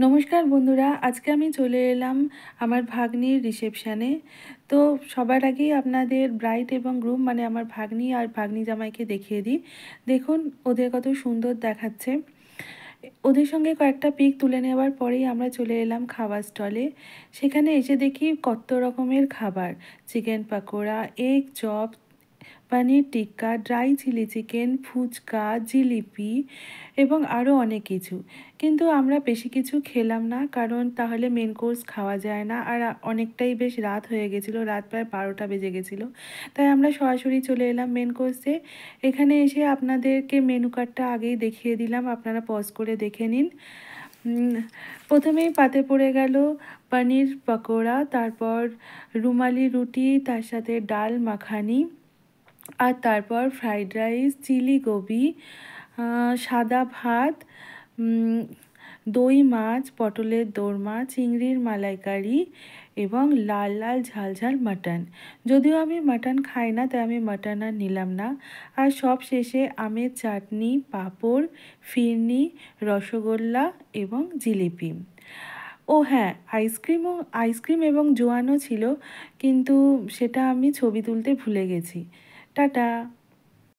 নমস্কার বন্ধুরা, আজকে আমি চলে এলাম আমার ভাগ্নির রিসেপশানে। তো সবার আগেই আপনাদের ব্রাইড এবং গ্রুম মানে আমার ভাগ্নি আর ভাগ্নি জামাইকে দেখিয়ে দিই। দেখুন ওদের কত সুন্দর দেখাচ্ছে। ওদের সঙ্গে কয়েকটা পিক তুলে নেওয়ার পরেই আমরা চলে এলাম খাবার স্টলে। সেখানে এসে দেখি কত রকমের খাবার, chicken pakora, egg chop, paneer tikka, dry chilli chicken, fuchka, jilipi এবং আরও অনেক কিছু। কিন্তু আমরা বেশি কিছু খেলাম না, কারণ তাহলে মেন কোর্স খাওয়া যায় না, আর অনেকটাই বেশ রাত হয়ে গেছিলো, রাত প্রায় 12টা বেজে গেছিলো। তাই আমরা সরাসরি চলে এলাম মেন কোর্সে। এখানে এসে আপনাদেরকে মেনু কার্ডটা আগেই দেখিয়ে দিলাম, আপনারা পজ করে দেখে নিন। প্রথমেই পাতে পড়ে গেল পনির পকোড়া, তারপর রুমালি রুটি, তার সাথে ডাল মাখানি, আর তারপর ফ্রাইড রাইস, চিলি গোবি, সাদা ভাত, দই মাছ, পটলের দোরমা, চিংড়ির মালাইকারি এবং লাল লাল ঝাল ঝাল মাটন। যদিও আমি মাটন খাই না, তাই আমি মাটন আর নিলাম না। আর সব শেষে আমের চাটনি, পাঁপড়, ফিরনি, রসগোল্লা এবং জিলিপি। ও হ্যাঁ, আইসক্রিম এবং জোয়ানও ছিল, কিন্তু সেটা আমি ছবি তুলতে ভুলে গেছি। টাটা।